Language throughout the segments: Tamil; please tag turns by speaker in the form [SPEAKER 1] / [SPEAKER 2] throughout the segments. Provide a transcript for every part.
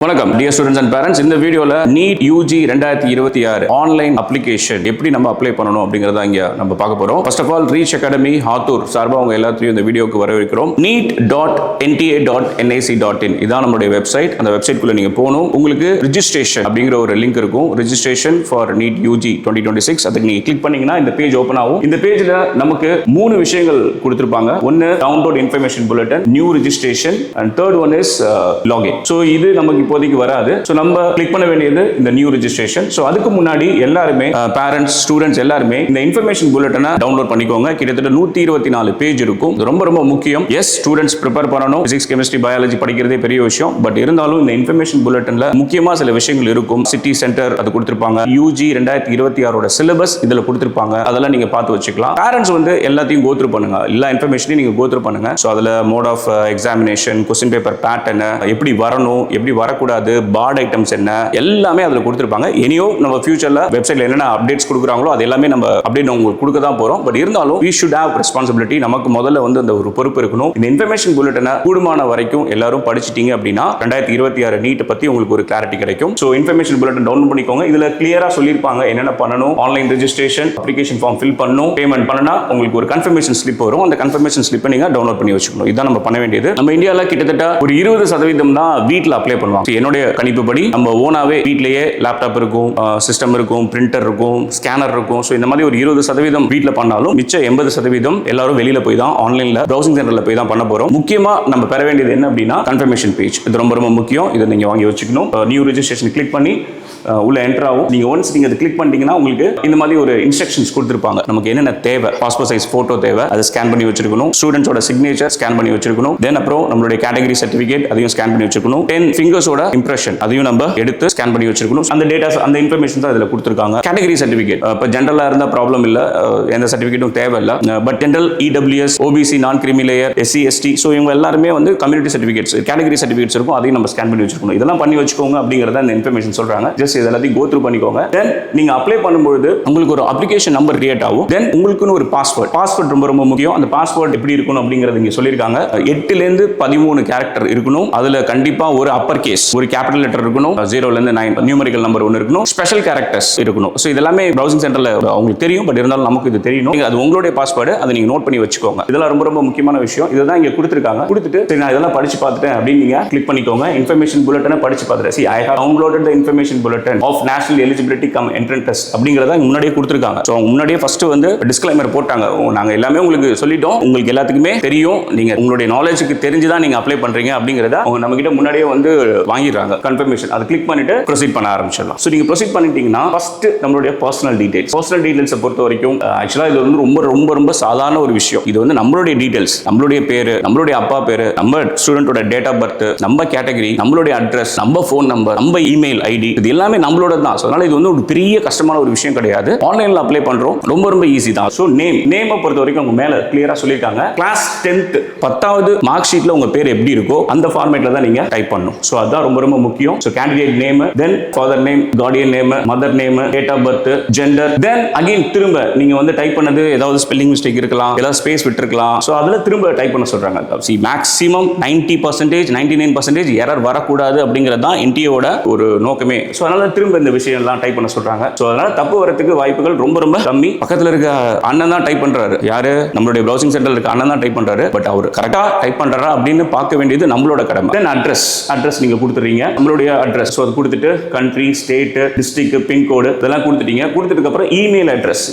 [SPEAKER 1] வணக்கம் டியர் ஸ்டூடெண்ட்ஸ் அண்ட் பேரண்ட்ஸ். இந்த வீடியோல நீட் யூஜி 2026 ஆன்லைன் அப்ளிகேஷன் எப்படி நம்ம அப்ளை பண்ணணும் அப்படிங்கறத இங்க நம்ம பார்க்க போறோம். First of all reach academy Hathur சார்பா அவங்க எல்லாத்தையும் இந்த வீடியோக்கு வரவேற்கிறோம். neet.nta.nic.in இதான் நம்மளுடைய வெப்சைட். அந்த வெப்சைட்குள்ள நீங்க போகணும். உங்களுக்கு ரிஜிஸ்ட்ரேஷன் அப்படிங்கிற ஒரு லிங்க் இருக்கும். ரிஜிஸ்ட்ரேஷன் ஃபார் நீட் யூஜி 2026 அதுக்கு நீங்க கிளிக் பண்ணீங்கன்னா இந்த பேஜ் ஓபன் ஆகும். இந்த பேஜ்ல நமக்கு 3 விஷயங்கள் கொடுத்திருப்பாங்க. ஒன்னு download information bulletin, new registration and third one is login. So இது நமக்கு இப்போதைக்கு வராது. சோ நம்ம கிளிக் பண்ண வேண்டியது இந்த நியூ ரெஜிஸ்ட்ரேஷன். சோ அதுக்கு முன்னாடி எல்லாருமே பேரண்ட்ஸ் ஸ்டூடெண்ட்ஸ் எல்லாருமே இந்த இன்ஃபர்மேஷன் புல்லட்டினை டவுன்லோட் பண்ணிக்கோங்க. கிட்டத்தட்ட 124 பேஜ் இருக்கும். ரொம்ப ரொம்ப முக்கியம். எஸ், ஸ்டூடெண்ட்ஸ் ப்ரிப்பேர் பண்ணணும். பிசிக்ஸ், கெமிஸ்ட்ரி, பயாலஜி படிக்கிறதே பெரிய விஷயம். பட் இருந்தாலும் இந்த இன்ஃபர்மேஷன் புல்லட்டின்ல முக்கியமா சில விஷயங்கள் இருக்கும். சிட்டி சென்டர் அது கொடுத்திருப்பாங்க. யூஜி 2026 சிலபஸ் இதுல கொடுத்திருப்பாங்க. அதெல்லாம் நீங்க பார்த்து வச்சுக்கலாம். பேரண்ட்ஸ் வந்து எல்லாத்தையும் கோ த்ரூ பண்ணுங்க. எல்லா இன்ஃபர்மேஷனையும் நீங்க கோ த்ரூ பண்ணுங்க. சோ அதுல mode of examination, question paper pattern, எப்படி வரணும், எப்படி வரக்கூடாது, பார்ட் ஐட்டம்ஸ் என்ன, எல்லாமே அதுல கொடுத்திருப்பாங்க. எனியோ நம்ம ஃபியூச்சர்ல வெப்சைட்ல என்னென்ன அப்டேட்ஸ் கொடுக்குறாங்களோ அது எல்லாமே நம்ம அப்டேட் உங்களுக்கு கொடுக்க தான் போறோம். பட் இருந்தாலும் we should have responsibility. நமக்கு முதல்ல வந்து அந்த ஒரு பொறுப்பு இருக்கணும். இந்த இன்ஃபர்மேஷன் புல்லட்டினை கூடுமான வரைக்கும் எல்லாரும் படிச்சிட்டீங்க அப்படின்னா 2026 நீட் பத்தி உங்களுக்கு ஒரு கிளாரிட்டி கிடைக்கும். சோ இன்ஃபர்மேஷன் புல்லட்டின் டவுன்லோட் பண்ணிக்கோங்க. இதுல கிளியரா சொல்லிருப்பாங்க என்னென்ன பண்ணணும். Online registration, application form fill பண்ணணும், பேமெண்ட் பண்ணனா உங்களுக்கு ஒரு கன்ஃபர்மேஷன் ஸ்லிப் வரும். அந்த கன்ஃபர்மேஷன் ஸ்லிப்பை நீங்க டவுன்லோட் பண்ணி வச்சுக்கணும். இதான் நம்ம பண்ண வேண்டியது. நம்ம இந்தியால கிட்டத்தட்ட ஒரு 20% தான் வீட்ல அப்ளை பண்ணுவாங்க. என்னுடைய கணிப்புப்படி நம்ம ஓனாவே வீட்லயே லேப்டாப் இருக்கும், சிஸ்டம் இருக்கும், பிரிண்டர் இருக்கும், ஸ்கேனர் இருக்கும். சோ இந்த மாதிரி ஒரு 20% வீட்ல பண்ணாலும் மிச்ச 80% எல்லாரும் வெளியில போய் தான் ஆன்லைன்ல பிரவுசிங் சென்டர்ல போய் தான் பண்ண போறோம். முக்கியமா நம்ம பெற வேண்டியது என்ன அப்படின்னா கன்ஃபர்மேஷன் பேஜ். இது ரொம்ப ரொம்ப முக்கியம். இதை நீங்க வாங்கி வச்சுக்கணும். நியூ ரெஜிஸ்ட்ரேஷன் கிளிக் பண்ணி உள்ள என்டர் ஆகும். நீங்க ஒன்ஸ் நீங்க அதை கிளிக் பண்ணிட்டீங்கன்னா உங்களுக்கு இந்த மாதிரி ஒரு இன்ஸ்ட்ரக்ஷன்ஸ் கொடுத்திருப்பாங்க. நமக்கு என்னென்ன தேவை, பாஸ்போர்ட் சைஸ் போட்டோ தேவை, அதை ஸ்கேன் பண்ணி வச்சிருக்கணும். ஸ்டூடெண்ட்ஸோட சிக்னேச்சர் ஸ்கேன் பண்ணி வச்சிருக்கணும். தென் அப்புறம் நம்மளுடைய கேட்டகரி சர்டிஃபிகேட் அதையும் ஸ்கேன் பண்ணி வச்சிருக்கணும். 10 ஃபிங்கர்ஸோட இம்ப்ரெஷன் அதையும் நம்ம எடுத்து ஸ்கேன் பண்ணி வச்சிருக்கணும். அந்த டேட்டாஸ் அந்த இன்ஃபர்மேஷன் தான் இதுல கொடுத்திருக்காங்க. கேட்டகரி சர்டிஃபிகேட் இப்போ ஜெனரலா இருந்தா ப்ராப்ளம் இல்ல, எந்த சர்டிஃபிகேட்டும் தேவையில்லை. But general, EWS, OBC, non creamy layer, SC, ST, so இவங்க எல்லாருமே வந்து கம்யூனிட்டி சர்டிஃபிகேட்ஸ், கேட்டகரி சர்டிஃபிகேட்ஸ் இருக்கும். அதையும் நம்ம ஸ்கேன் பண்ணி வச்சிருக்கணும். இதெல்லாம் பண்ணி வச்சுக்கோங்க அப்படிங்கறத இந்த இன்ஃபர்மேஷன் சொல்றாங்க. ஜஸ்ட் இதெல்லாத்தையும் கோ த்ரூ பண்ணிக்கோங்க. தென் நீங்க அப்ளை பண்ணும்போது உங்களுக்கு ஒரு அப்ளிகேஷன் நம்பர் கிரியேட் ஆகும். தென் உங்களுக்குன்னு ஒரு பாஸ்வேர்ட் ரொம்ப ரொம்ப முக்கியம். அந்த பாஸ்வேர்ட் எப்படி இருக்கணும் அப்படிங்கறது இங்க சொல்லிருக்காங்க. 8 ல இருந்து 13 கேரக்டர் இருக்கணும். அதுல கண்டிப்பா ஒரு அப்பர் கேஸ், ஒரு கேபிட்டல் லெட்டர் இருக்கணும். 0 ல இருந்து 9 நியூமரிக்கல் நம்பர் ஒன்னு இருக்கணும். ஸ்பெஷல் கேரக்டர்ஸ் இருக்கணும். சோ இதெல்லாமே பிரவுசிங் சென்டர்ல உங்களுக்கு தெரியும். பட் இருந்தாலும் நமக்கு இது தெரியணும். அது உங்களுடைய பாஸ்வேர்டு, அதை நீங்க நோட் பண்ணி வச்சுக்கோங்க. இதெல்லாம் ரொம்ப ரொம்ப முக்கியமான விஷயம். இதுதான் இங்க கொடுத்திருக்காங்க. கொடுத்துட்டு சரி நான் இதெல்லாம் படிச்சு பார்த்துட்டேன் அப்படின்னு நீங்க கிளிக் பண்ணிக்கோங்க. இன்ஃபர்மேஷன் புல்லட்டினை படிச்சு பார்த்துட்டேன். See, I have downloaded the information bulletin of national eligibility cum entrance test அப்படிங்கறத முன்னாடியே கொடுத்திருக்காங்க. சோ முன்னாடியே ஃபர்ஸ்ட் வந்து டிஸ்க்ளைமர் போட்டாங்க. நாங்க எல்லாமே உங்களுக்கு சொல்லிட்டோம், உங்களுக்கு எல்லாத்துக்குமே தெரியும், நீங்க உங்களுடைய நாலேஜுக்கு தெரிஞ்சுதான் நீங்க அப்ளை பண்றீங்க அப்படிங்கறத அவங்க நம்ம கிட்ட முன்னாடியே வந்து வாங்கிடுறாங்க. கன்ஃபர்மேஷன் அதை கிளிக் பண்ணிட்டு ப்ரொசீட் பண்ண ஆரம்பிச்சிடலாம். சோ நீங்க ப்ரொசீட் பண்ணிட்டீங்கன்னா ஃபர்ஸ்ட் நம்மளுடைய பர்சனல் டீடைல்ஸ் பொறுத்த வரைக்கும் ஆக்சுவலா இது வந்து ரொம்ப ரொம்ப ரொம்ப சாதாரண ஒரு விஷயம். இது வந்து நம்மளுடைய டீடைல்ஸ், நம்மளுடைய பேரு, நம்மளுடைய அப்பா பேரு, நம்ம ஸ்டூடெண்டோட டேட் ஆஃப் பர்த், நம்ம கேட்டகரி, நம்மளுடைய அட்ரஸ், நம்ம ஃபோன் நம்பர், நம்ம இமெயில் ஐடி, இது எல்லாமே நம்மளோட தான். அதனால இது வந்து ஒரு பெரிய கஷ்டமான ஒரு விஷயம் கிடையாது. ஆன்லைன்ல அப்ளை பண்றோம், ரொம்ப ரொம்ப ஈஸி தான். சோ நேம் பொறுத்த வரைக்கும் உங்க மேல கிளியரா சொல்லிருக்காங்க. கிளாஸ் 10th 10வது மார்க் ஷீட்ல உங்க பேர் எப்படி இருக்கோ அந்த ஃபார்மேட்ல தான் நீங்க டைப் பண்ணணும். சோ அதான் ரொம்ப ரொம்ப முக்கியம். So candidate name, then father name, guardian name, mother name, date of birth, gender, then again திரும்ப நீங்க வந்து டைப் பண்ணது ஏதாவது ஸ்பெல்லிங் மிஸ்டேக் இருக்கலாம், ஏதாவது ஸ்பேஸ் விட்டுருக்கலாம். சோ அதுல திரும்ப டைப் பண்ண சொல்றாங்க. See, மேக்ஸிமம் 90% 99% எரர் வரக்கூடாது அப்படிங்கிறது தான் என்டிஏவோட ஒரு நோக்கமே. சோ அதனால திரும்ப இந்த விஷயம் எல்லாம் டைப் பண்ண சொல்றாங்க. சோ அதனால தப்பு வரதுக்கு வாய்ப்புகள் ரொம்ப ரொம்ப கம்மி. பக்கத்துல இருக்க அண்ணன் தான் டைப் பண்றாரு. யாரு? நம்மளுடைய பிரவுசிங் சென்டர்ல இருக்க அண்ணன் தான் டைப் பண்றாரு. பட் அவர் கரெக்டா டைப் பண்றாரா அப்படின்னு பார்க்க வேண்டியது நம்மளோட கடமை. தென் அட்ரஸ் நீங்க கொடுத்துறீங்க. நம்மளுடைய அட்ரஸ் சோ அது கொடுத்துட்டு கண்ட்ரி, ஸ்டேட், டிஸ்ட்ரிக்ட், பின் கோடு இதெல்லாம் கொடுத்துட்டீங்க. கொடுத்ததுக்கு அப்புறம் இமெயில்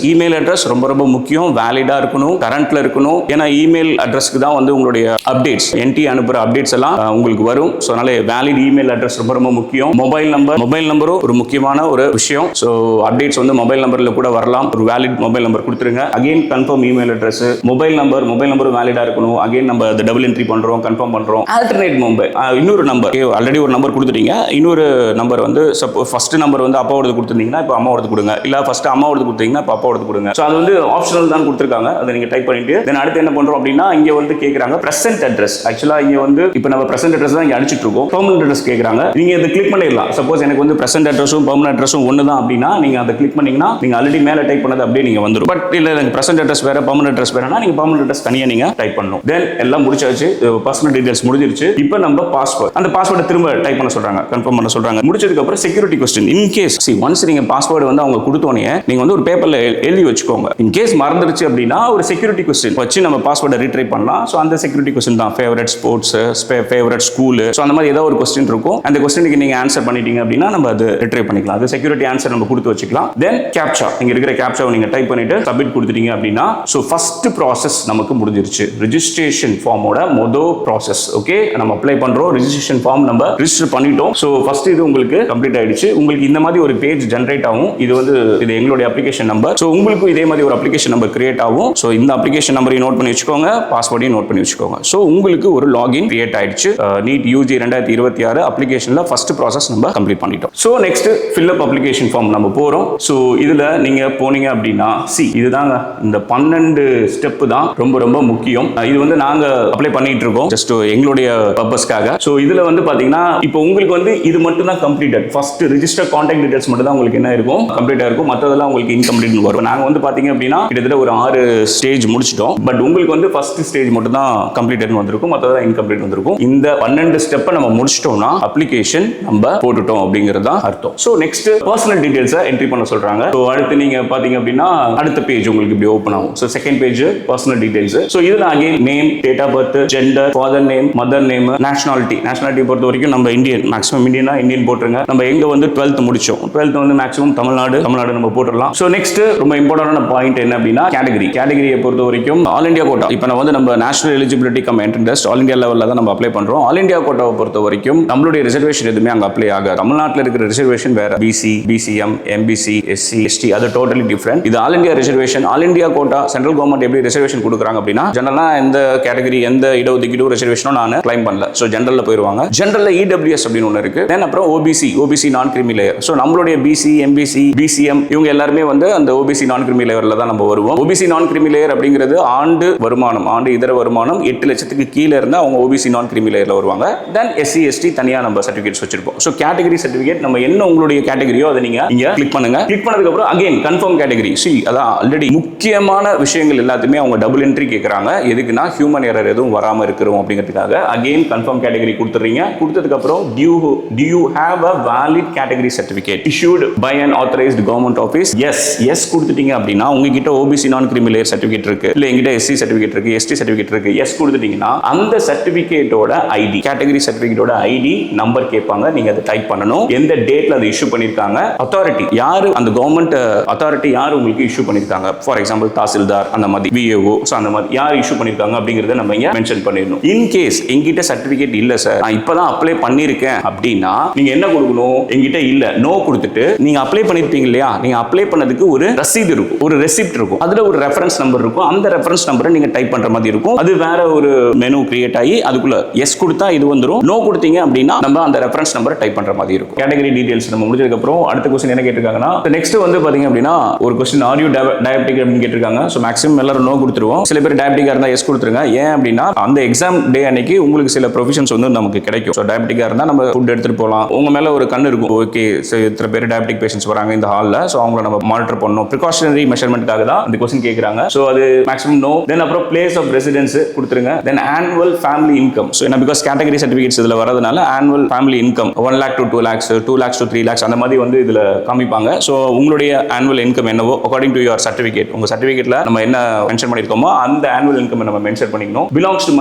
[SPEAKER 1] அட்ரஸ் ரொம்ப ரொம்ப முக்கியம். வேலிடா இருக்கணும், கரண்ட்ல இருக்கணும். ஏன்னா இமெயில் அட்ரஸ்க்கு தான் வந்து உங்களுடைய அப்டேட்ஸ், என்டி அனுப்புற அப்டேட்ஸ் எல்லாம் உங்களுக்கு வரும். சோ அதனால வேலிட் இமெயில் அட்ரஸ் ரொம்ப ரொம்ப முக்கியம். மொபைல் நம்பரும் ஒரு முக்கியமான ஒரு விஷயம். சோ அப்டேட்ஸ் வந்து மொபைல் நம்பர்ல கூட வரலாம். ஒரு வேலிட் மொபைல் நம்பர் கொடுத்துருங்க. Again confirm email address, mobile நம்பரும் வேலிடா இருக்கணும். அகைன் நம்ம டபுள் என்ட்ரி பண்றோம், கன்ஃபார்ம் பண்றோம். ஆல்டர்னேட் மொபைல், இன்னொரு நம்பர், ஆல்ரெடி ஒரு நம்பர் கொடுத்துட்டீங்க, இன்னொரு நம்பர் வந்து ஃபர்ஸ்ட் நம்பர் வந்து அப்பாவோடது கொடுத்துருந்தீங்கன்னா இப்போ அம்மாவோடது கொடுங்க. இல்ல ஃபர்ஸ்ட் அம்மாவோடது கொடுத்தீங்கன்னா இப்போ அப்பாவோடது கொடுங்க. சோ அது வந்து ஆப்ஷனல் தான் கொடுத்துருக்காங்க. அதை நீங்க டைப் பண்ணிட்டு தென் அடுத்து என்ன பண்றோம் அப்படின்னா இங்க வந்து கேக்குறாங்க பிரசன்ட் அட்ரஸ். ஆக்சுவலா இங்க வந்து இப்போ நம்ம பிரசன்ட் அட்ரஸ் தான் இங்க அடிச்சிட்டு இருக்கோம். பெர்மனன்ட் அட்ரஸ் கேக்குறாங்க. நீங்க இதை கிளிக் பண்ணிடலாம். சப்போஸ் எனக்கு வந்து பிரசன்ட் அட்ரஸும் பெர்மனன்ட் அட்ரஸும் ஒன்னு தான் அப்படின்னா நீங்க அதை கிளிக் பண்ணீங்கன்னா நீங்க ஆல்ரெடி மேல டைப் பண்ணது அப்படியே நீங்க வந்துரும். பட் இல்ல எனக்கு பிரசன்ட் அட்ரஸ் வேற, பெர்மனன்ட் அட்ரஸ் வேறனா நீங்க பெர்மனன்ட் அட்ரஸ் தனியா நீங்க டைப் பண்ணணும். தென் எல்லாம் முடிச்சாச்சு. பர்சனல் டீடைல்ஸ் முடிஞ்சிருச்சு. இப்போ நம்ம பாஸ்வேர்ட், அந்த பாஸ்வேர்டை திரும்ப டைப் பண்ண சொல்றாங்க, கன்ஃபார்ம் பண்ண சொல்றாங்க. முடிச்சதுக்கு அப்புறம் security question. In case once நீங்க பாஸ்வேர்டு வந்து அவங்க கொடுத்தோனே நீங்க வந்து ஒரு பேப்பர்ல எழுதி வச்சுக்கோங்க. இன் கேஸ் மறந்துருச்சு அப்படின்னா ஒரு செக்யூரிட்டி கொஸ்டின் வச்சு நம்ம பாஸ்வேர்டை ரீட்ரை பண்ணலாம். ஸோ அந்த செக்யூரிட்டி கொஸ்டின் தான் favourite sports, favourite school, so அந்த மாதிரி ஏதாவது ஒரு கொஸ்டின் இருக்கும். அந்த கொஸ்டினுக்கு நீங்க ஆன்சர் பண்ணிட்டீங்க அப்படின்னா நம்ம அது ரிட்ரை பண்ணிக்கலாம். அது செக்யூரிட்டி ஆன்சர் நம்ம கொடுத்து வச்சுக்கலாம். தென் கேப்சா, இங்க இருக்கிற கேப்சாவை நீங்க டைப் பண்ணிட்டு சப்மிட் கொடுத்துட்டீங்க அப்படின்னா ஸோ ஃபர்ஸ்ட் ப்ராசஸ் நமக்கு முடிஞ்சிருச்சு. ரிஜிஸ்ட்ரேஷன் ஃபார்மோட மொதல் ப்ராசஸ். ஓகே, நம்ம அப்ளை பண்றோம், ரிஜிஸ்ட்ரேஷன் ஃபார்ம் நம்ம ரிஜிஸ்டர் பண்ணிட்டோம். ஸோ ஃபர்ஸ்ட் இது உங்களுக்கு கம்ப்ளீட் ஆயிடுச்சு. உங்களுக்கு இந்த மாதிரி ஒரு பேஜ் ஜெனரேட் ஆகும். இது வந்து இது எங்களுடைய அப்ளிகேஷன் நம்பர். ஸோ உங்களுக்கும் இதே மாதிரி ஒரு அப்ளிகேஷன் நம்பர் கிரியேட் ஆகும். ஸோ இந்த அப்ளிகேஷன் நம்பரையும் நோட் பண்ணி வச்சுக்கோங்க, பாஸ்வேர்டையும் நோட் பண்ணி வச்சுக்கோங்க. ஸோ உங்களுக்கு ஒரு லாகின் கிரியேட் ஆயிடுச்சு. நீட் யூஜி 2026 அப்ளிகேஷன்ல ஃபர்ஸ்ட் ப்ராசஸ் நம்ம கம்ப்ளீட் பண்ணிட்டோம். So next fill up application form நம்ம போறோம். ஸோ இதுல நீங்க போனீங்க அப்படின்னா இதுதாங்க இந்த 12 ஸ்டெப் தான் ரொம்ப ரொம்ப முக்கியம். இது வந்து நாங்க அப்ளை பண்ணிட்டு இருக்கோம் ஜஸ்ட் எங்களுடைய பர்பஸ்க்காக. ஸோ இதுல வந்து பாத்தீங்கன்னா இப்போ உங்களுக்கு வந்து இது மட்டும் தான் completed. First register contact details மட்டும் தான் உங்களுக்கு என்ன இருக்கும், கம்ப்ளீட்டா இருக்கும். மற்றதெல்லாம் உங்களுக்கு இன்கம்ப்ளீட் வரும். நாங்க வந்து பாத்தீங்க அப்படின்னா கிட்டத்தட்ட ஒரு 6 ஸ்டேஜ் முடிச்சிட்டோம். பட் உங்களுக்கு வந்து ஃபர்ஸ்ட் ஸ்டேஜ் மட்டும் தான் கம்ப்ளீட்டட் வந்திருக்கும், மற்றதெல்லாம் இன்கம்ப்ளீட் வந்திருக்கும். இந்த 12 ஸ்டெப்பை நம்ம முடிச்சிட்டோம்னா அப்ளிகேஷன் நம்ம போட்டுட்டோம் அப்படிங்கிறது தான் அர்த்தம். ஸோ நெக்ஸ்ட் பர்சனல் டீடைல்ஸை என்ட்ரி பண்ண சொல்றாங்க. ஸோ அடுத்து நீங்க பாத்தீங்க அப்படின்னா அடுத்த பேஜ் உங்களுக்கு இப்படி ஓப்பன் ஆகும். So second page personal details. So இதுல again name, date of birth, gender, father name, mother name, nationality பொறுத்த வரைக்கும் நம்ம இந்தியன், மேக்ஸிமம் இந்தியன் போட்டுருங்க. நம்ம எங்க வந்து 12th முடிச்சோம், 12th வந்து மேக்ஸிமம் தமிழ்நாடு நம்ம போட்டுடலாம். ஸோ நெக்ஸ்ட் ரொம்ப இம்பார்ட்டன்டான பாயிண்ட் என்ன அப்படின்னா கேட்டகரியை பொறுத்த வரைக்கும் ஆல் இந்தியா கோட்டா. இப்போ நம்ம வந்து நம்ம national eligibility come entrance test all India லெவலில் தான் நம்ம அப்ளை பண்றோம். ஆல் இந்தியா கோட்டாவை பொறுத்த வரைக்கும் நம்மளுடைய ரிசர்வேஷன் எதுவுமே அங்க அப்ளை ஆகாது. தமிழ்நாட்டில் இருக்கிற ரிசர்வேஷன் வேற, BC, BCM, MBC, SC, ST, அது டோட்டலி டிஃபரெண்ட். இது all India reservation. All India quota central government எப்படி ரிசர்வேஷன் கொடுக்குறாங்க அப்படின்னா ஜெனரலா எந்த கேட்டகரி எந்த இடஒதுக்கீடு ரிசர்வேஷனும் நான் கிளைம் பண்ணல. ஸோ ஜெனரல்ல போயிருவாங்க. ஜெனரல்ல இடபிள்யூஎஸ் அப்படின்னு ஒன்று இருக்கு. தென் அப்புறம் OBC non creamy layer. So நம்மளுடைய பிசி, எம்பிசி, பிசிஎம் இவங்க எல்லாருமே வந்து அந்த ஓபிசி நான் கிரிமி லேயர்ல தான் நம்ம வருவோம். ஓபிசி நான் கிரிமி லேயர் அப்படிங்கிறது ஆண்டு இதர வருமானம் 8 லட்சத்துக்கு கீழே இருந்தா அவங்க ஓபிசி நான் கிரிமி லேயர்ல வருவாங்க. தென் எஸ்சி, எஸ்டி தனியா நம்ம சர்டிஃபிகேட்ஸ் வச்சிருப்போம். ஸோ கேட்டகரி சர்டிஃபிகேட் நம்ம என்ன உங்களுடைய கேட்டகரியோ அதை நீங்க இங்க கிளிக் பண்ணுங்க. கிளிக் பண்ணதுக்கு அப்புறம் அகைன் கன்ஃபார்ம் கேட்டகரி. அதான் ஆல்ரெடி முக்கியமான விஷயங்கள் எல்லாத்தையுமே அவங்க டபுள் என்ட்ரி கேட்கறாங்க. எதுக்குன்னா ஹியூமன் எரர் எதுவும் வராம இருக்கிறோம் அப்படிங்கிறதுக்காக. அகைன் கன்ஃபார்ம் கேட்டகரி கொடுத்துறீங்க. கொடுத்ததுக்கு அப்புறம் do you have a valid category certificate issued by an authorized government office? yes கொடுத்துட்டீங்க அப்படின்னா உங்ககிட்ட OBC non creamy layer certificate இருக்கு, இல்ல எங்கிட்ட எஸ்சி சர்டிஃபிகேட் இருக்கு, எஸ்டி சர்டிஃபிகேட் இருக்கு. எஸ் கொடுத்துட்டீங்கன்னா அந்த சர்டிஃபிகேட்டோட ஐடி, கேட்டகரி சர்டிஃபிகேட்டோட ஐடி நம்பர் கேட்பாங்க. நீங்க அதை டைப் பண்ணணும். எந்த டேட்ல அதை இஷ்யூ பண்ணிருக்காங்க, அத்தாரிட்டி யாரு, அந்த கவர்மெண்ட் அத்தாரிட்டி யாரு உங்களுக்கு இஷ்யூ பண்ணிருக்காங்க. ஃபார் எக்ஸாம்பிள் தாசில்தார், அந்த மாதிரி விஏஓ, அந்த மாதிரி யார் இஷ்யூ பண்ணிருக்காங்க அப்படிங்கறத நம்ம இங்க மென்ஷன் பண்ணிடணும். இன் கேஸ் எங்கிட்ட சர்டிஃபிகேட் இல்ல சார், நான் இப்பதான் அப்ளை பண்ணிருக்கேன் அப்படின்னா நீங்க என்ன கொடுக்கணும், எங்கிட்ட இல்ல நோ கொடுத்துட்டு நீங்க அப்ளை பண்ணிருப்பீங்க இல்லையா, நீங்க அப்ளை பண்ணதுக்கு ஒரு ரசீது இருக்கும், ஒரு ரெசிப்ட் இருக்கும், அதுல ஒரு ரெஃபரன்ஸ் நம்பர் இருக்கும். அந்த ரெஃபரன்ஸ் நம்பரை நீங்க டைப் பண்ற மாதிரி இருக்கும். அது வேற ஒரு மெனு கிரியேட் ஆகி அதுக்குள்ள எஸ் கொடுத்தா இது வந்துரும், நோ கொடுத்தீங்க அப்படின்னா நம்ம அந்த ரெஃபரன்ஸ் நம்பரை டைப் பண்ற மாதிரி இருக்கும். கேட்டகரி டீடைல்ஸ் நம்ம முடிஞ்சதுக்கு அப்புறம் அடுத்த क्वेश्चन என்ன கேட்டிருக்காங்கன்னா, நெக்ஸ்ட் வந்து பாத்தீங்க அப்படின்னா ஒரு क्वेश्चन ஆர் யூ டயபெட்டிக் அப்படின்னு கேட்டிருக்காங்க. சோ மேக்ஸிமம் எல்லாரும் நோ கொடுத்துருவோம். சில பேர் டயபெட்டிக்கா இருந்தா எஸ் கொடுத்துருங்க. ஏன் அப்படின்னா அந்த எக்ஸாம் டே அன்னைக்கு உங்களுக்கு சில ப்ரொவிஷன்ஸ் வந்து நமக்கு கிடைக்கும். சோ டயபெட்டிக்கா இருந்தா நம்ம ஃபுட் எடுத்துட்டு போகலாம். உங்க மேல ஒரு கண்ணு இருக்கும். ஓகே, இத்தனை பேர் டயபெட்டிக் பேஷண்ட்ஸ் வராங்க இந்த ஹால்ல, சோ அவங்கள நம்ம மானிட்டர் பண்ணணும். ப்ரிகாஷனரி மெஷர்மெண்ட்காக தான் இந்த क्वेश्चन கேக்குறாங்க. சோ அது மேக்ஸிமம் நோ. தென் அப்புறம் பிளேஸ் ஆஃப் ரெசிடென்ஸ் கொடுத்துருங்க. தென் ஆனுவல் ஃபேமிலி இன்கம். சோ என்ன பிகாஸ் கேட்டகரி சர்டிஃபிகேட்ஸ் இதுல வரதுனால annual family income 1 lakh to 2 lakhs 2 lakhs to 3 lakhs அந்த மாதிரி வந்து இதுல காமிப்பாங்க. சோ உங்களுடைய ஆனுவல் இன்கம் என்னவோ அக்கார்டிங் டு யுவர் சர்டிஃபிகேட், உங்க சர்டிஃபிகேட்ல நம்ம என்ன மென்ஷன் பண்ணிருக்கோமோ அந்த ஆனுவல் இன்கம் நம்ம மென்ஷன் பண்ணிக்கணும். Belongs to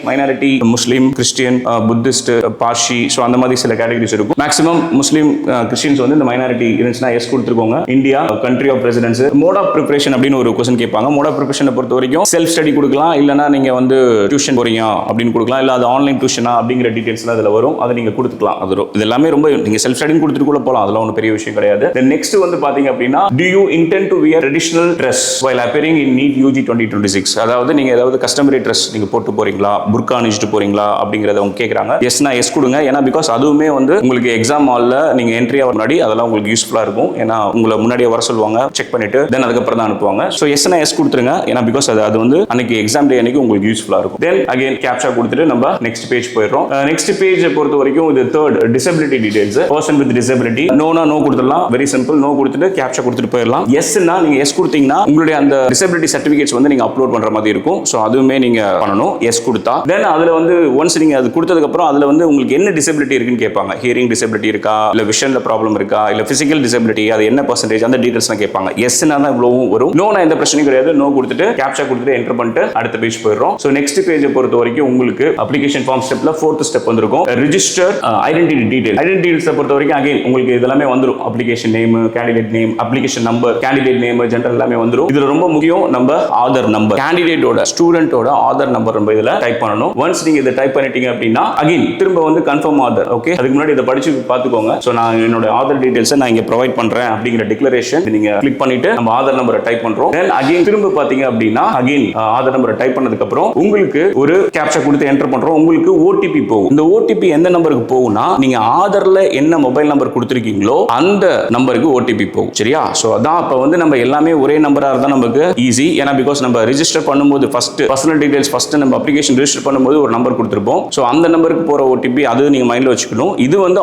[SPEAKER 1] minority Muslim, Christian, Buddhist, Parsi, so அந்த மாதிரி சில கேட்டகரிஸ் இருக்கும். மேக்ஸிமம் முஸ்லீம், கிறிஸ்டியன்ஸ் வந்து இந்த மைனாரிட்டி இருந்துச்சுன்னா எஸ் கொடுத்துருக்கோங்க. India, country of residence, mode of preparation அப்படின்னு ஒரு क्वेश्चन கேட்பாங்க. மோட் ஆஃப் ப்ரிப்பரேஷனை பொறுத்த வரைக்கும் செல்ஃப் ஸ்டடி கொடுக்கலாம், இல்லனா நீங்க வந்து டியூஷன் போறீங்க அப்படின்னு கொடுக்கலாம், இல்ல அது ஆன்லைன் டியூஷனா அப்படிங்கிற டீடைல்ஸ்லாம் அதுல வரும். அதை நீங்க கொடுத்துக்கலாம். அது இது எல்லாமே ரொம்ப நீங்க செல்ஃப் ஸ்டடி கொடுத்துட்டு கூட போலாம். அதெல்லாம் ஒன்றும் பெரிய விஷயம் கிடையாது. நெக்ஸ்ட் வந்து பாத்தீங்க அப்படின்னா do you intend to wear traditional dress while appearing in NEET UG 2026? அதாவது நீங்க ஏதாவது கஸ்டமரி ட்ரெஸ் நீங்க போட்டு போறீங்களா, புர்கா அணிஞ்சிட்டு போறீங்களா அப்படிங்கறத அவங்க கேக்குறாங்க. எஸ்னா எஸ் கொடுங்க. ஏன்னா பிகாஸ் அதுவுமே வந்து உங்களுக்கு எக்ஸாம் ஹால்ல நீங்க என்ட்ரி ஆக முன்னாடி அதெல்லாம் உங்களுக்கு யூஸ்ஃபுல்லா இருக்கும். ஏன்னா உங்களை முன்னாடியே வர சொல்லுவாங்க, செக் பண்ணிட்டு தென் அதுக்கப்புறம் தான் அனுப்புவாங்க. ஸோ எஸ்னா எஸ் கொடுத்துருங்க. ஏன்னா பிகாஸ் அது வந்து அன்னைக்கு எக்ஸாம் டே அன்னைக்கு உங்களுக்கு யூஸ்ஃபுல்லா இருக்கும். தென் அகைன் கேப்சா கொடுத்துட்டு நம்ம நெக்ஸ்ட் பேஜ் போயிடுறோம். நெக்ஸ்ட் பேஜ் பொறுத்த வரைக்கும் இது third disability details. Person with disability. நோனா நோ கொடுத்துடலாம். Very simple. நோ கொடுத்துட்டு கேப்சா கொடுத்துட்டு போயிடலாம். எஸ்னா நீங்க எஸ் கொடுத்தீங்கன்னா உங்களுடைய அந்த டிசபிலிட்டி சர்டிஃபிகேட்ஸ் வந்து நீங்க அப்லோட் பண்ற மாதிரி இருக்கும். ஸோ அதுவுமே நீங்க பண்ணணும் எஸ் கொடுத்தா. தென் அதுல வந்து ஒன்ஸ் நீங்க அது கொடுத்ததுக்கு அப்புறம் அதுல வந்து உங்களுக்கு உங்களுக்கு என்ன டிசபிலிட்டி இருக்குன்னு கேட்பாங்க. ஹியரிங் டிசபிலிட்டி இருக்கா, இல்ல விஷன்ல ப்ராப்ளம் இருக்கா, இல்ல பிசிக்கல் டிசபிலிட்டி, அது என்ன பெர்சன்டேஜ், அந்த டீடைல்ஸ்லாம் கேட்பாங்க. எஸ்னா தான் இவ்வளவும் வரும். நோனா எந்த பிரச்சனையும் கிடையாது. நோ கொடுத்துட்டு கேப்சா கொடுத்துட்டு என்டர் பண்ணிட்டு அடுத்த பேஜ் போயிடுறோம். ஸோ நெக்ஸ்ட் பேஜை பொறுத்த வரைக்கும் உங்களுக்கு அப்ளிகேஷன் ஃபார்ம் ஸ்டெப்ல 4th ஸ்டெப் வந்திருக்கும். Register identity detail. ஐடென்டிட்டிஸை பொறுத்த வரைக்கும் அகைன் உங்களுக்கு இதெல்லாமே வந்துடும். Application name, candidate name, application number, candidate name, general எல்லாமே வந்துடும். இதுல ரொம்ப முக்கியம் நம்ம ஆதார் நம்பர், கேண்டிடேட்டோட ஸ்டூடெண்டோட ஆதார் நம்பர் நம்ம இதுல டைப் பண்ணணும். ஒன்ஸ் நீங்க இதை டைப் பண்ணிட்டீங்க அப்படின்னா அகைன் திரும்ப வந்து கன்ஃபார்ம் ஆதார். ஓகே, அதுக்கு முன்னாடி இதை படிச்சு பார்த்துக்கோங்க. ஸோ நான் என்னோட ஆதார் டீடைல்ஸை நான் இங்க ப்ரொவைட் பண்றேன் அப்படிங்கிற டிக்ளரேஷன் நீங்க கிளிக் பண்ணிட்டு நம்ம ஆதார் நம்பரை டைப் பண்றோம். தென் அகைன் திரும்ப பாத்தீங்க அப்படின்னா அகைன் ஆதார் நம்பரை டைப் பண்ணதுக்கு அப்புறம் உங்களுக்கு ஒரு கேப்சா கொடுத்து என்டர் பண்றோம். உங்களுக்கு ஓடிபி போகும். இந்த ஓடிபி எந்த நம்பருக்கு போகும்னா நீங்க ஆதார்ல என்ன மொபைல் நம்பர் கொடுத்திருக்கீங்களோ அந்த நம்பருக்கு ஓடிபி போகும். சரியா? சோ அதான் அப்ப வந்து நம்ம எல்லாமே ஒரே நம்பரா இருந்தா நமக்கு ஈஸி. ஏன்னா பிகாஸ் நம்ம ரெஜிஸ்டர் பண்ணும்போது ஃபர்ஸ்ட் பர்சனல் டீடைல்ஸ் ஃபர்ஸ்ட் நம்ம அப்ளிகேஷன் ரெஜிஸ்டர் பண்ணும்போது ஒரு நம்பர் கொடுத்திருப்போம். சோ அந்த நம்பருக்கு போற ஓடிபி அது நீங்க மைண்ட்ல வச்சுக்கணும். இது வந்து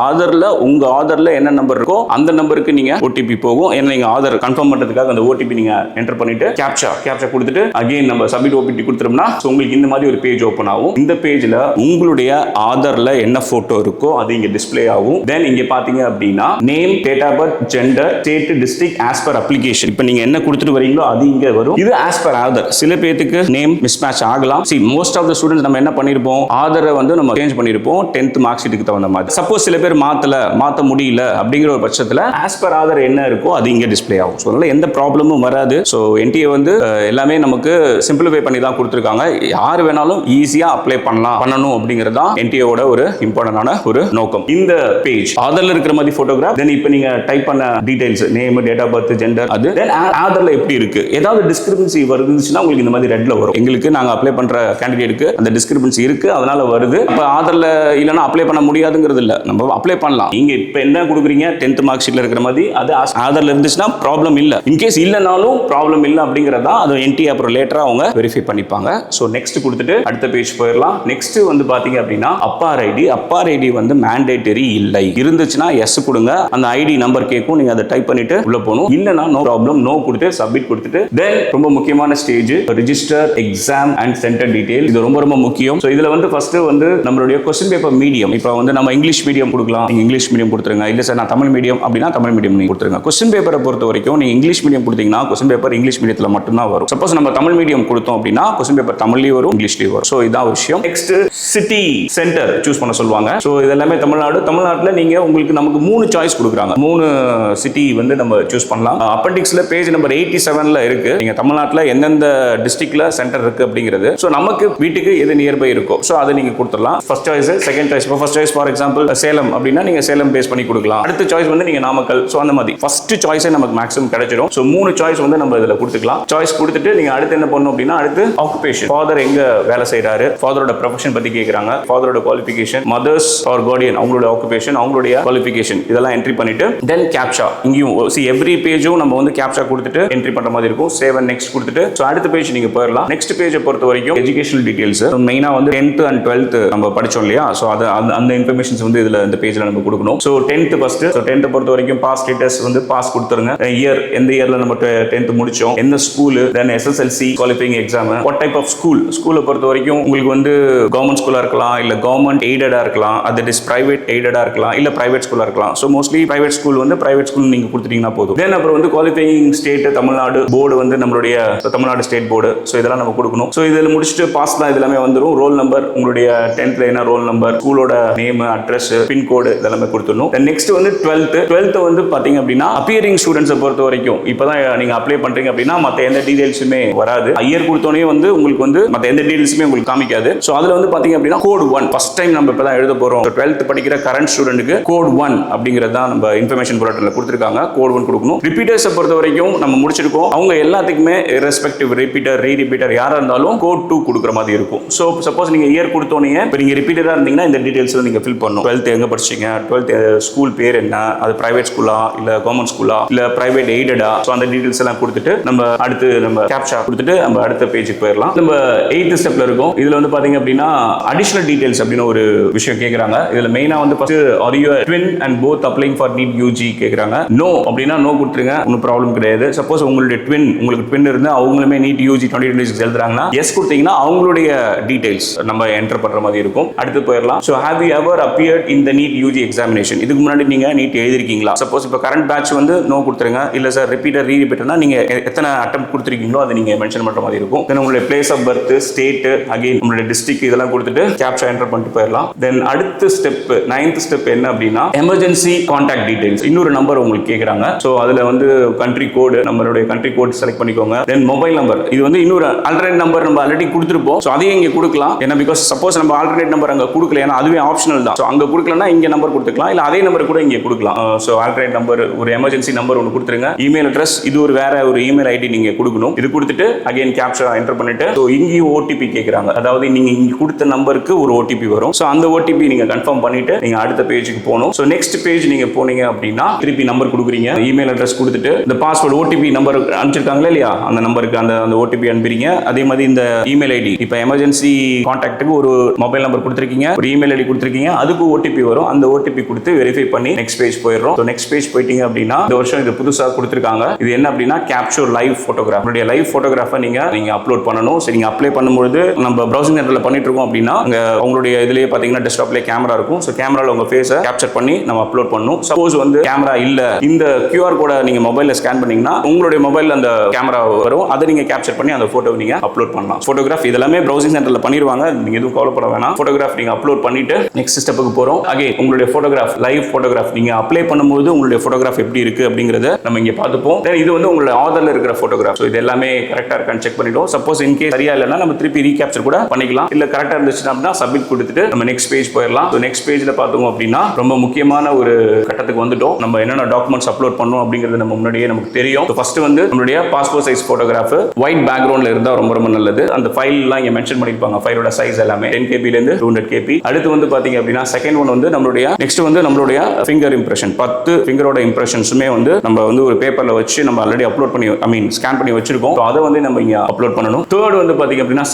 [SPEAKER 1] ஆதார்ல உங்க ஆதார்ல என்ன நம்பர் இருக்கோ அந்த நம்பருக்கு நீங்க ஓடிபி போகும். ஏன்னா நீங்க ஆதார் கன்ஃபார்ம் பண்றதுக்காக அந்த ஓடிபி நீங்க என்டர் பண்ணிட்டு கேப்சா கொடுத்துட்டு அகைன் நம்ம சப்மிட் ஓடிபி கொடுத்துட்டோம்னா உங்களுக்கு இந்த மாதிரி ஒரு பேஜ் ஓபன் ஆகும். இந்த பேஜ்ல உங்களுடைய ஆதார்ல என்ன போட்டோ இருக்கோ அது இங்க டிஸ்ப்ளே ஆகும். தென் இங்க பாத்தீங்க அப்படின்னா name, date of birth, gender, state, district as per application. இப்போ நீங்க என்ன கொடுத்துட்டு வரீங்களோ அது இங்க வரும். இது ஆஸ் பர் ஆதார். சில பேருக்கு நேம் மிஸ்மேட்ச் ஆகலாம். See, most of the students நம்ம என்ன பண்ணிருப்போம், ஆதாரை வந்து நம்ம சேஞ்ச் பண்ணிருப்போம் 10th மார்க் ஷீட்டுக்கு தகுந்த மாதிரி. சப்போஸ் சில பேர் மாத்த முடியல அப்படிங்கிற ஒரு பட்சத்துல ஆஸ் பர் ஆதார் என்ன இருக்கோ அது இங்க டிஸ்ப்ளே ஆகும். ஸோ அதனால எந்த ப்ராப்ளமும் வராது. ஸோ என்டிஏ வந்து எல்லாமே நமக்கு சிம்பிளிஃபை பண்ணி தான் கொடுத்துருக்காங்க. யார் வேணாலும் ஈஸியா அப்ளை பண்ணணும் அப்படிங்கிறது தான் என்டிஏவோட ஒரு இம்பார்ட்டன்டான ஒரு நோக்கம். இந்த பேஜ் ஆதார்ல இருக்கிற மாதிரி போட்டோகிராஃப், தென் இப்போ நீங்க டைப் பண்ண details name, date of birth, gender, அது தென் ஆதார்ல எப்படி இருக்கு, ஏதாவது டிஸ்கிரிபன்சி வருதுச்சுன்னா உங்களுக்கு இந்த மாதிரி ரெட்ல வரும். எங்களுக்கு நாங்க அப்ளை பண்ற கேண்டிடேட்டுக்கு அந்த டிஸ்கிரிபன்சி இருக்கு, அதனால வருது. அப்ப ஆதார்ல இல்லனா அப்ளை பண்ண முடியாதுங்கிறது இல்ல, நம்ம அப்ளை பண்ணலாம். நீங்க இப்போ என்ன கொடுக்குறீங்க 10th மார்க் ஷீட்ல இருக்கிற மாதிரி அது ஆதார்ல இருந்துச்சுன்னா ப்ராப்ளம் இல்ல. இன்கேஸ் இல்லனாலும் ப்ராப்ளம் இல்ல அப்படிங்கறதா அது என்டிஏ அப்புறம் லேட்டரா அவங்க வெரிஃபை பண்ணிப்பாங்க. சோ நெக்ஸ்ட் கொடுத்துட்டு அடுத்த பேஜ் போயிடலாம். நெக்ஸ்ட் வந்து பாத்தீங்க அப்படின்னா அப்பார் ஐடி வந்து மேண்டேட்டரி இல்லை. இருந்துச்சுன்னா எஸ் கொடுங்க. அந்த ஐடி நம்பர் கேட்கும், நீங்க அதை டைப் பண்ணிட்டு உள்ள போகணும். இல்லனா நோ ப்ராப்ளம், நோ கொடுத்து சப்மிட் கொடுத்துட்டு தென் ரொம்ப முக்கியமான stage register exam and centre detail. இது ரொம்ப ரொம்ப முக்கியம். சோ இதுல வந்து ஃபர்ஸ்ட் வந்து நம்மளுடைய क्वेश्चन பேப்பர் மீடியம். இப்போ வந்து நம்ம இங்கிலீஷ் மீடியம் கொடுக்கலாம், நீங்க இங்கிலீஷ் மீடியம் கொடுத்துருங்க. இல்ல சார் நான் தமிழ் மீடியம் அப்படின்னா தமிழ் மீடியம் நீங்க கொடுத்துருங்க. क्वेश्चन பேப்பரை பொறுத்த வரைக்கும் நீங்க இங்கிலீஷ் மீடியம் கொடுத்தீங்கன்னா क्वेश्चन பேப்பர் இங்கிலீஷ் மீடியத்துல மட்டும் தான் வரும். சப்போஸ் நம்ம தமிழ் மீடியம் கொடுத்தோம் அப்படின்னா क्वेश्चन பேப்பர் தமிழ்லயும் வரும், இங்கிலீஷ்லயும் வரும். சோ இதான் விஷயம். நெக்ஸ்ட் சிட்டி சென்டர் சூஸ் பண்ண சொல்லுவாங்க. சோ இதெல்லாமே தமிழ்நாட்டுல நீங்க உங்களுக்கு நமக்கு 3 சாய்ஸ் கொடுக்குறாங்க. 3 சிட்டி வந்து நம்ம சூஸ் பண்ணலாம். அப்பெண்டிக்ஸ்ல பேஜ் நம்பர் 87ல இருக்கு. நீங்க தமிழ்நாட்டுல எந்தெந்த டிஸ்ட்ரிக்ட்ல சென்டர் இருக்கு அப்படிங்கிறது. சோ நமக்கு வீட்டுக்கு எது நியர்பை இருக்கோ சோ அதை நீங்க கொடுத்துடலாம். First choice, second choice. இப்போ first choice for example Salem அப்படின்னா நீங்க சேலம் பேஸ் பண்ணி கொடுக்கலாம். அடுத்த சாய்ஸ் வந்து நீங்க நாமக்கல். சோ அந்த மாதிரி ஃபர்ஸ்ட் சாய்ஸே நமக்கு மேக்ஸிமம் கிடைச்சிடும். சோ 3 சாய்ஸ் வந்து நம்ம இதுல கொடுத்துக்கலாம். சாய்ஸ் கொடுத்துட்டு நீங்க அடுத்து என்ன பண்ணணும் அப்படின்னா அடுத்து ஆக்குபேஷன். ஃபாதர் எங்க வேலை செய்யறாரு, ஃபாதரோட ப்ரொஃபஷன் பத்தி கேக்குறாங்க, ஃபாதரோட குவாலிஃபிகேஷன், மதர்ஸ் ஆர் கார்டியன் அவங்களோட ஆக்குபேஷன், அவங்களுடைய குவாலிஃபிகேஷன் இதெல்லாம் என்ட்ரி பண்ணிட்டு தென் கேப்சா. இங்கேயும் எவ்ரி பேஜும் நம்ம வந்து கேப்சா கொடுத்துட்டு என்ட்ரி பண்ற மாதிரி இருக்கும். சேவ் அண்ட் நெக்ஸ்ட் கொடுத்துட்டு சோ அடுத்த பேஜ் நீங்க போயிடலாம். நெக்ஸ்ட் பேஜை பொறுத்த வரைக்கும் எஜுகேஷனல் டீடைல்ஸ் மெயினா வந்து 10th and 12th நம்ம படிச்சோம் இல்லையா, சோ அந்த இன்ஃபர்மேஷன்ஸ் வந்து இதுல இந்த பேஜ்ல நம்ம கொடுக்கணும். So 10th first. So 10th பொறுத்த வரைக்கும் பாஸ் ஸ்டேட்டஸ் வந்து பாஸ் கொடுத்துருங்க. இயர் எந்த இயர்ல நம்ம 10th முடிச்சோம், எந்த school, then SSLC qualifying exam, what type of ஸ்கூலை பொறுத்த வரைக்கும் உங்களுக்கு வந்து கவர்மெண்ட் ஸ்கூலா இருக்கலாம், இல்ல கவர்மெண்ட் எய்டடா இருக்கலாம், அது இஸ் பிரைவேட் எய்டடா இருக்கலாம், இல்ல பிரைவேட் ஸ்கூலா இருக்கலாம். சோ மோஸ்ட்லி பிரைவேட் ஸ்கூல் வந்து பிரைவேட் ஸ்கூல் நீங்க கொடுத்துட்டீங்கன்னா போதும். தென் அப்புறம் வந்து குவாலிஃபையிங் ஸ்டேட் தமிழ்நாடு போர்டு வந்து நம்மளுடைய தமிழ்நாடு ஸ்டேட் போர்டு. சோ இதெல்லாம் நம்ம கொடுக்கணும். சோ இதுல முடிச்சுட்டு பாஸ் தான் இதெல்லாமே வந்துரும். ரோல் நம்பர், உங்களுடைய 10th என்ன ரோல் நம்பர், ஸ்கூலோட நேம், அட்ரஸ், பின் கோடு இதெல்லாம் கொடுத்துடணும். நெக்ஸ்ட் வந்து 12th வந்து பாத்தீங்க அப்படின்னா அப்பியரிங் ஸ்டூடெண்ட்ஸை பொறுத்த வரைக்கும் இப்பதான் நீங்க அப்ளை பண்றீங்க அப்படின்னா மத்த எந்த டீடைல்ஸுமே வராது. ஐயர் கொடுத்தோனே வந்து உங்களுக்கு வந்து மத்த எந்த டீடைல்ஸுமே உங்களுக்கு காமிக்காது. சோ அதுல வந்து பாத்தீங்க அப்படின்னா கோட் 1 ஃபர்ஸ்ட் டைம் நம்ம இப்பதான் எழுத போறோம். 12th படிக்கிற கரண்ட் ஸ்டூடெண்ட்டுக்கு கோட் 1 அப்படிங்கிறது தான் நம்ம இன்ஃபர்மேஷன் புல்லட்டின்ல கொடுத்திருக்காங்க. கோட் 1 கொடுக்கணும். ரிப்பீட்டர்ஸை பொறுத்த வரைக்கும் நம்ம முடிச்சிருக்கோம். அவங்க எல்லாத்துக்குமே ரெஸ்பெக்டிவ் ரிப்பீட்டர், ரீரிப்பீட்டர் யாரா இருந்தாலும் கோட் 2 கொடுக்குற மாதிரி இருக்கும். சோ சப்போஸ் நீங்க இயர் கொடுத்தோனே இப்போ நீங்க ரிப்பீட்டரா இருந்தீங்கன்னா இந்த டீடைல்ஸ் நீங்க ஃபில் பண்ணணும். 12th எங்க படிச்சீங்க, 12th ஸ்கூல் பேர் என்ன, அது பிரைவேட் ஸ்கூலா இல்ல கவர்மெண்ட் ஸ்கூலா இல்ல பிரைவேட் எய்டடா, சோ அந்த டீடைல்ஸ் எல்லாம் கொடுத்துட்டு நம்ம அடுத்து நம்ம கேப்சா கொடுத்துட்டு நம்ம அடுத்த பேஜுக்கு போயிடலாம். நம்ம 8th ஸ்டெப்ல இருக்கும். இதுல வந்து பாத்தீங்க அப்படின்னா அடிஷனல் டீடைல்ஸ் அப்படின்னு ஒரு விஷயம் கேக்குறாங்க. இதுல மெயினா வந்து first are you twin and both applying for NEET UG கேக்குறாங்க. நோ அப்படின்னா நோ கொடுத்துருங்க, ஒன்றும் ப்ராப்ளம் கிடையாது. சப்போஸ் உங்களுக்கு ட்வின் இருந்து அவங்களுமே நீட் யூஜி 2026 எழுதுறாங்கன்னா எஸ் கொடுத்தீங்கன்னா அவங்களுடைய டீடைல்ஸ் நம்ம என்டர் பண்ற மாதிரி இருக்கும். அடுத்து அடுத்து போயிடலாம். So have you ever appeared in the need UG examination? இதுக்கு முன்னாடி நீங்க நீட் எழுதிருக்கீங்களா? சப்போஸ் இப்போ கரண்ட் பேட்ச் வந்து நோ கொடுத்துருங்க, இல்ல சார் ரிப்பீட்டர் ரீரிப்பீட்டர்னா நீங்க எத்தனை அட்டெம்ப்ட் கொடுத்துருக்கீங்களோ அதை நீங்க மென்ஷன் பண்ற மாதிரி இருக்கும். தென் உங்களுடைய place of birth, state, again உங்களுடைய டிஸ்ட்ரிக்ட் இதெல்லாம் கொடுத்துட்டு கேப்சா என்டர் பண்ணிட்டு போயிடலாம். தென் அடுத்த ஸ்டெப் 9th ஸ்டெப் என்ன அப்படின்னா எமர்ஜென்சி கான்டாக்ட் டீடைல்ஸ். இன்னொரு நம்பர் உங்களுக்கு கேட்குறாங்க. ஸோ அதுல வந்து கண்ட்ரி கோடு, நம்மளுடைய கண்ட்ரி கோட் செலக்ட் பண்ணிக்கோங்க. தென் மொபைல் நம்பர், இது வந்து இன்னொரு ஆல்டர்னேட் நம்பர் நம்ம ஆல்ரெடி கொடுத்துருப்போம். ஸோ அதையும் இங்கே கொடுக்கலாம். ஏன்னா பிகாஸ் சப்போஸ் நம்ம ஆல்டர்னேட் நம்பர் அங்கே கொடுக்கல, ஏன்னா அதுவே ஆப்ஷனல் தான். ஸோ அங்கே கொடுக்கலன்னா இங்கே நம்பர் கொடுத்துக்கலாம், இல்லை அதே நம்பர் கூட இங்கே கொடுக்கலாம். ஸோ ஆல்டர்னேட் நம்பர், ஒரு எமர்ஜென்சி நம்பர் ஒன்று கொடுத்துருங்க. இமெயில் அட்ரஸ், இது ஒரு வேற ஒரு இமெயில் ஐடி நீங்க கொடுக்கணும். இது கொடுத்துட்டு அகைன் கேப்சா என்டர் பண்ணிட்டு ஸோ இங்கேயும் ஓடிபி கேட்குறாங்க. அதாவது நீங்க இங்க கொடுத்த நம்பருக்கு ஒரு ஓடிபி வரும். ஸோ அந்த ஓடிபி நீங்க கன்ஃபார்ம் பண்ணிட்டு நீங்க அடுத்த பேஜுக்கு போகணும். ஸோ நெக்ஸ்ட் பேஜ் நீங்க போனீங்க அப்படின்னா திருப்பி நம்பர் கொடுக்குறீங்க, இமெயில் அட்ரஸ் கொடுத்துட்டு இந்த பாஸ்வேர்டு ஓடிபி நம்பர் அனுப்பிச்சிருக்காங்களா இல்லையா, அந்த நம்பருக்கு அந்த ஓடிபி அனுப்புறீங்க. அதே மாதிரி இந்த இமெயில் ஐடி, இப்போ எமர்ஜென்சி கான்டாக்ட்டுக்கு ஒரு மொபைல் நம்பர் கொடுத்துருக்கீங்க, ஒரு இமெயில் ஐடி கொடுத்துருக்கீங்க, அதுக்கு ஓடிபி வரும். அந்த ஓடிபி கொடுத்து வெரிஃபை பண்ணி நெக்ஸ்ட் பேஜ் போயிடுறோம். ஸோ நெக்ஸ்ட் பேஜ் போயிட்டீங்க அப்படின்னா இந்த வருஷம் இது புதுசாக கொடுத்துருக்காங்க. இது என்ன அப்படின்னா கேப்சர் லைவ் போட்டோகிராஃப். உங்களுடைய லைவ் போட்டோகிராஃபை நீங்க அப்லோட் பண்ணணும். சரி, நீங்க அப்ளை பண்ணும்போது நம்ம ப்ரௌசிங் சென்டர்ல பண்ணிட்டு இருக்கோம் அப்படின்னா உங்களுடைய இதுலயே பாத்தீங்கன்னா டெஸ்க்டாப்லயே கேமரா இருக்கும். ஸோ கேமரால உங்க ஃபேஸை கேப்சர் பண்ணி நம்ம அப்லோட் பண்ணணும். சப்போஸ் வந்து கேமரா இல்ல, இந்த QR கோட நீங்க மொபைல்ல ஸ்கேன் பண்ணீங்கன்னா உங்களுடைய மொபைல்ல அந்த கேமரா வரும். அதை நீங்க கேப்சர் பண்ணி அந்த போட்டோவை நீங்க அப்லோட் பண்ணலாம். போட்டோகிராஃப் இதெல்லாமே ப்ரௌசிங் சென்டர்ல பண்ணிடுவாங்க. நீங்க எதுவும் கவலைப்பட வேணாம். போட்டோகிராஃப் நீங்க அப்லோட் பண்ணிட்டு நெக்ஸ்ட் ஸ்டெப்புக்கு போறோம். அகைன் உங்களுடைய போட்டோகிராஃப், லைவ் போட்டோகிராஃப் நீங்க அப்ளை பண்ணும்போது உங்களுடைய போட்டோகிராஃப் எப்படி இருக்கு அப்படிங்கறத நம்ம இங்க பார்த்துப்போம். இது வந்து உங்களுடைய ஆர்டர்ல இருக்கிற போட்டோகிராஃப். ஸோ இது எல்லாமே கரெக்டா இருக்கான்னு செக் பண்ணிட்டோம். சப்போஸ் இன்கேஸ் சரியா இல்லைன்னா நம்ம திருப்பி ரீகேப்சர் கூட பண்ணிக்கலாம். இல்ல கரெக்டா இருந்துச்சுன்னா அப்படின்னா சப்மிட் கொடுத்துட்டு நம்ம நெக்ஸ்ட் பேஜ் போயிடலாம். ஸோ நெக்ஸ்ட் பேஜ்ல பார்த்தோம் அப்படின்னா ரொம்ப முக்கியமான ஒரு கட்டத்துக்கு வந்துட்டோம். நம்ம என்னென்ன டாக்குமெண்ட்ஸ் அப்லோட் பண்ணணும் அப்படிங்கிறது நம்ம முன்னாடியே நமக்கு தெரியும். ஃபர்ஸ்ட் வந்து நம்மளுடைய பாஸ்போர்ட் சைஸ் போட்டோகிராஃப் ஒயிட் பேக்ரவுண்ட்ல இருந்தா ரொம்ப ரொம்ப நல்லது. அந்த ஃபைல் எல்லாம் இங்க மென்ஷன் பண்ணிருப்பாங்க. ஃபைலோட சைஸ் எல்லாமே 10 KB ல இருந்து 200 KB. அடுத்து வந்து பாத்தீங்க அப்படின்னா செகண்ட் ஒன் வந்து நம்மளுடைய நெக்ஸ்ட் வந்து நம்மளுடைய ஃபிங்கர் இம்ப்ரெஷன், 10 ஃபிங்கரோட இம்ப்ரெஷன்ஸுமே வந்து நம்ம வந்து ஒரு பேப்பர்ல வச்சு நம்ம ஆல்ரெடி அப்லோட் பண்ணி ஸ்கேன் பண்ணி வச்சிருக்கோம். அதை வந்து நம்ம இங்க அப்லோட் பண்ணணும். தேர்ட் வந்து பாத்தீங்க அப்படின்னா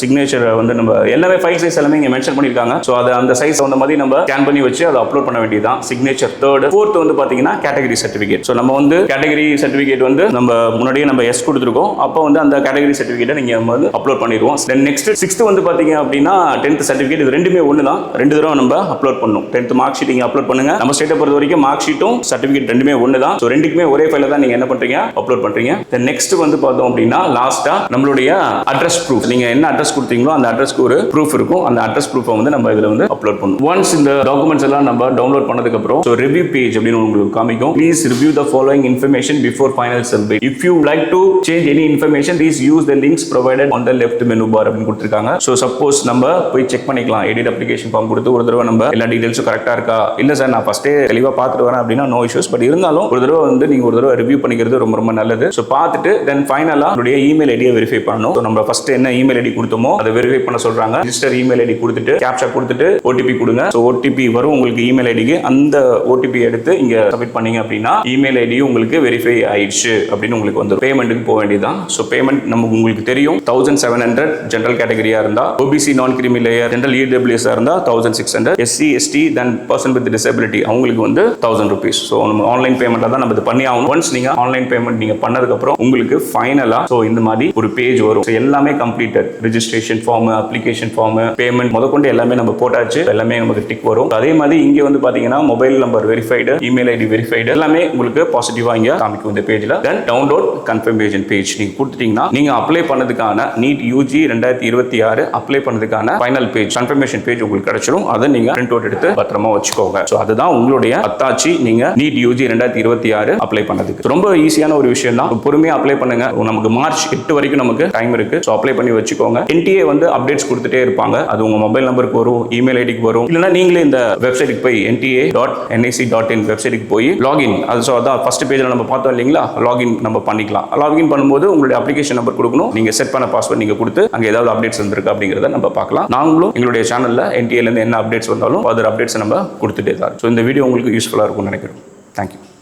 [SPEAKER 1] சிக்னேச்சர் வந்து நம்ம எல்லாமே ஃபைல் சைஸ் எல்லாமே இங்க மென்ஷன் பண்ணிருக்காங்க. சோ அது அந்த சைஸ் அந்த மாதிரி நம்ம ஸ்கேன் பண்ணி வச்சு அதை அப்லோட் பண்ண வேண்டியதுதான் சிக்னேச்சர். தேர்ட். ஃபோர்த் வந்து பாத்தீங்கன்னா கேட்டகரி சர்டிபிகேட். சோ நம்ம வந்து கேட்டகரி சர்டிபிகேட் வந்து நம்ம முன்னாடியே நம்ம எஸ் கொடுத்துருக்கோம். அப்போ வந்து அந்த கேட்டகரி சர்டிபிகேட்டை நீங்க வந்து அப்லோட் பண்ணிடுவோம். தென் நெக்ஸ்ட் 6th வந்து பாத்தீங்க அப்படின்னா 10th சர்டிபிகேட். இது ரெண்டுமே ஒன்று தான், 2 தடவை நம்ம அப்லோட் பண்ணணும். 10th மார்க் ஷீட் நீங்க அப்லோட் பண்ணுங்க. நம்ம ஸ்டேட்டை பொறுத்த வரைக்கும் மார்க் ஷீட்டும் சர்டிபிகேட் ரெண்டுமே ஒன்று தான். ஸோ ரெண்டுக்குமே ஒரே ஃபைல தான் நீங்க என்ன பண்றீங்க, அப்லோட் பண்றீங்க. தென் நெக்ஸ்ட் வந்து பார்த்தோம் அப்படின்னா லாஸ்டா நம்மளுடைய அட்ரஸ் ப்ரூஃப். நீங்க என்ன அட்ரஸ் கொடுத்தீங்களோ அந்த அட்ரஸ்க்கு ஒரு ப்ரூஃப் இருக்கும். அந்த அட்ரஸ் ப்ரூஃபை வந்து நம்ம இதுல வந்து அப்லோட் பண்ணுவோம். ஒன்ஸ் இந்த டாக்குமெண்ட்ஸ் எல்லாம் நம்ம டவுன்லோட் பண்ணதுக்கு அப்புறம் ரிவ்யூ பேஜ் அப்படின்னு உங்களுக்கு காமிக்கும். Please review the following information before final submit. If you like to change any information please use the links provided on the left menu bar அப்படின்னு கொடுத்திருக்காங்க. ஸோ சப்போஸ் நம்ம போய் செக் பண்ணிக்கலாம். எடிட் அப்ளிகேஷன் ஃபார்ம் கொடுத்து ஒரு தடவை நம்ம எல்லா டீடைல்ஸும் கரெக்டா இருக்கா, இல்ல சார் நான் ஃபர்ஸ்டே தெளிவா பார்த்துட்டு வரேன் அப்படின்னா நோ இஷ்யூஸ். பட் இருந்தாலும் ஒரு தடவை வந்து நீங்க ஒரு தடவை ரிவ்யூ பண்ணிக்கிறது ரொம்ப ரொம்ப நல்லது. ஸோ பார்த்துட்டு தென் ஃபைனலா உங்களுடைய இமெயில் ஐடியை வெரிஃபை பண்ணணும். நம்ம ஃபர்ஸ்ட் என்ன இமெயில் ஐடி கொடுத்தோமோ அதை வெரிஃபை பண்ண சொல்றாங்க. ரிஜிஸ்டர் இமெயில் ஐடி கொடுத்துட்டு கேப்சா கொடுத்துட்டு ஓடிபி கொடுங்க. ஸோ ஓடிபி வரும் உங்களுக்கு இமெயில் ஐடிக்கு. அந்த ஓடிபி எடுத்து இங்க சப்மிட் பண்ணீங்க அப்படின்னா இமெயில் ஐடி உங்களுக்கு வெரிஃபை ஆயிடுச்சு அப்படின்னு உங்களுக்கு வந்து பேமெண்ட்டுக்கு போக வேண்டியதுதான். ஸோ பேமெண்ட் நமக்கு உங்களுக்கு தெரியும் 1700 ஜெனரல் கேட்டகரியா இருந்தா, OBC நான் கிரிமி லேயர் ஜெனரல் EWS இருந்தா 1600, SC ST then person with disability அவங்களுக்கு வந்து 1000 rupees. ஸோ நம்ம ஆன்லைன் பேமெண்ட்ல தான் நம்ம இது பண்ணி ஆகணும். ஒன்ஸ் நீங்க ஆன்லைன் பேமெண்ட் நீங்க பண்ணதுக்கு அப்புறம் உங்களுக்கு ஃபைனலா ஸோ இந்த மாதிரி ஒரு பேஜ் வரும். எல்லாமே completed, registration form, application form, payment முதற்கொண்டு எல்லாமே நம்ம போட்டாச்சு. எல்லாமே நமக்கு டிக் வரும். அதே மாதிரி இங்க வந்து பாத்தீங்கன்னா mobile number verified, email ID verified எல்லாமே உங்களுக்கு பாசிட்டிவா இங்க காமிக்கும் இந்த பேஜ்ல. தென் டவுன்லோட் கன்ஃபர்மேஷன் பேஜ் நீங்க கொடுத்துட்டீங்கன்னா நீங்க அப்ளை பண்ணதுக்கான நீட் யூஜி 2026 அப்ளை பண்ணதுக்கான ஃபைனல் பேஜ் கன்ஃபர்மேஷன் பேஜ் உங்களுக்கு கிடைச்சிடும். அதை நீங்க பிரிண்ட் அவுட் எடுத்து பத்திரமா வச்சுக்கோங்க. ஸோ அதுதான் உங்களுடைய அத்தாச்சி நீங்க நீட் யூஜி 2026 அப்ளை பண்ணதுக்கு. ரொம்ப ஈஸியான ஒரு விஷயம் தான். பொறுமையா அப்ளை பண்ணுங்க. நமக்கு மார்ச் 8 வரைக்கும் நமக்கு டைம் இருக்கு. ஸோ அப்ளை பண்ணி வச்சுக்கோங்க. NTA வந்து அப்டேட்ஸ் கொடுத்துட்டே இருப்பாங்க. அது உங்க மொபைல் நம்பருக்கு வரும், இமெயில் ஐடிக்கு வரும். இல்லைன்னா நீங்களே இந்த வெப்சைட்டுக்கு போய் nta.nic.in வெப்சைட்டுக்கு போய் லாகின், அது ஸோ அதான் ஃபர்ஸ்ட் பேஜ்ல நம்ம பார்த்தோம் இல்லைங்களா, லாகின் நம்ம பண்ணிக்கலாம். லாகின் பண்ணும்போது உங்களுடைய அப்ளிகேஷன் நம்பர் கொடுக்கணும். நீங்க செட் பண்ண பாஸ்வேர்ட் நீங்க கொடுத்து அங்க ஏதாவது அப்டேட்ஸ் வந்திருக்கு அப்படிங்கறத நம்ம பார்க்கலாம். நாங்களும் எங்களுடைய சேனல்ல NTA ல இருந்து என்ன அப்டேட்ஸ் வந்தாலும் அதர் அப்டேட்ஸ் நம்ம கொடுத்துட்டே தான். ஸோ இந்த வீடியோ உங்களுக்கு யூஸ்ஃபுல்லா இருக்கும்னு நினைக்கிறோம். தேங்க்யூ.